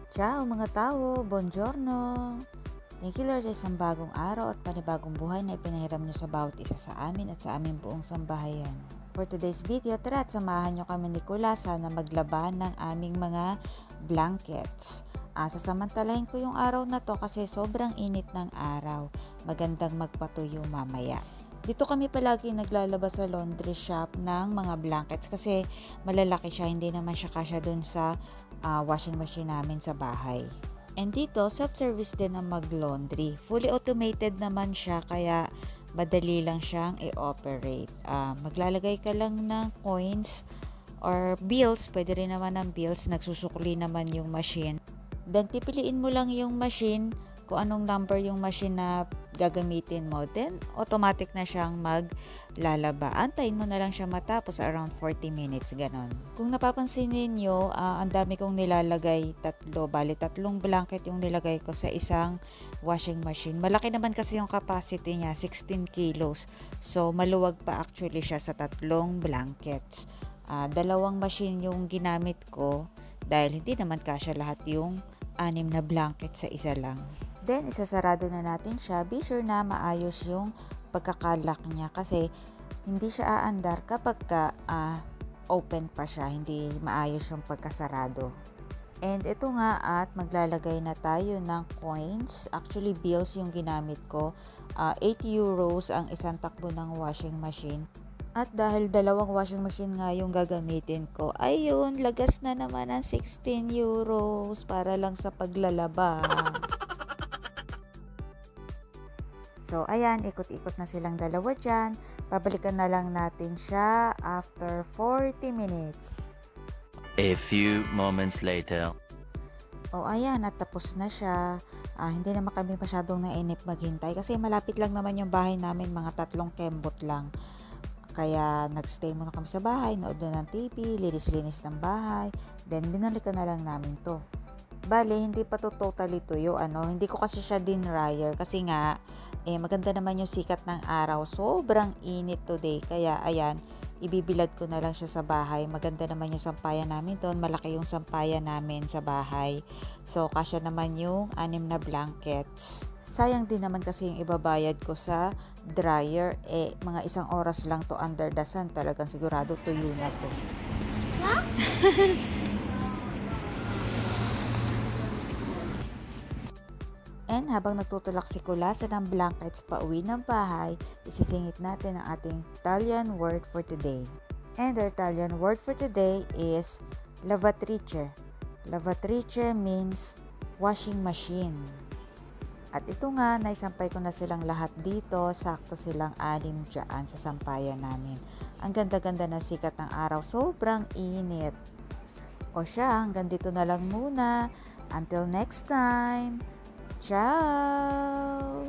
Ciao mga tao, buongiorno. Thank you Lord sa isang bagong araw at panibagong buhay na ipinahiram niyo sa bawat isa sa amin at sa aming buong sambahayan. For today's video, tara at samahan niyo kami ni Kulasa na maglaban ng aming mga blankets. Sasamantalahin ko yung araw na to kasi sobrang init ng araw. Magandang magpatuyo mamaya. Dito kami palagi naglalabas sa laundry shop ng mga blankets kasi malalaki siya, hindi naman siya kasya dun sa washing machine namin sa bahay. And dito, self-service din ang mag-laundry. Fully automated naman siya kaya madali lang siyang i-operate. Maglalagay ka lang ng coins or bills, pwede rin naman ng bills, nagsusukli naman yung machine. Then pipiliin mo lang yung machine kung anong number yung machine na gagamitin mo, then automatic na siyang maglalaba. Antayin mo na lang siya matapos around 40 minutes, ganon. Kung napapansin ninyo, ang dami kong nilalagay, tatlong blanket yung nilagay ko sa isang washing machine. Malaki naman kasi yung capacity niya, 16 kilos. So, maluwag pa actually siya sa tatlong blankets. Dalawang machine yung ginamit ko dahil hindi naman kasya lahat yung 6 na blanket sa isa lang. Then, isasarado na natin siya. Be sure na maayos yung pagkakalak niya kasi hindi siya aandar kapag open pa siya. Hindi maayos yung pagkasarado. And ito nga at maglalagay na tayo ng coins. Actually, bills yung ginamit ko. 8 euros ang isang takbo ng washing machine. At dahil dalawang washing machine nga yung gagamitin ko, ayun, lagas na naman ang 16 euros para lang sa paglalaba. So, ayan, ikot-ikot na silang dalawa dyan. Babalikan na lang natin siya after 40 minutes. A few moments later. O, ayan, at tapos na siya. Hindi naman kami masyadong nainip maghintay kasi malapit lang naman yung bahay namin, mga 3 kembot lang. Kaya nagstay muna kami sa bahay, nood na ng TV, linis-linis ng bahay. Then, binalikan na lang namin to. Bale, hindi pa to totally tuyo, hindi ko kasi siya din-dryer kasi nga, maganda naman yung sikat ng araw. Sobrang init today, kaya ayan, ibibilad ko na lang siya sa bahay. Maganda naman yung sampayan namin doon, malaki yung sampayan namin sa bahay. So, kasya naman yung 6 na blankets. Sayang din naman kasi yung ibabayad ko sa dryer, mga 1 oras lang to under the sun, talagang sigurado tuyo na to. And habang nagtutulak si Kulasa ng blankets pa uwi ng bahay, isisingit natin ang ating Italian word for today. And our Italian word for today is lavatrice. Lavatrice means washing machine. At ito nga, naisampay ko na silang lahat dito. Sakto silang 6 dyan sa sampayan namin. Ang ganda-ganda ng sikat ng araw. Sobrang init. O siya, hanggang dito na lang muna. Until next time. Ciao!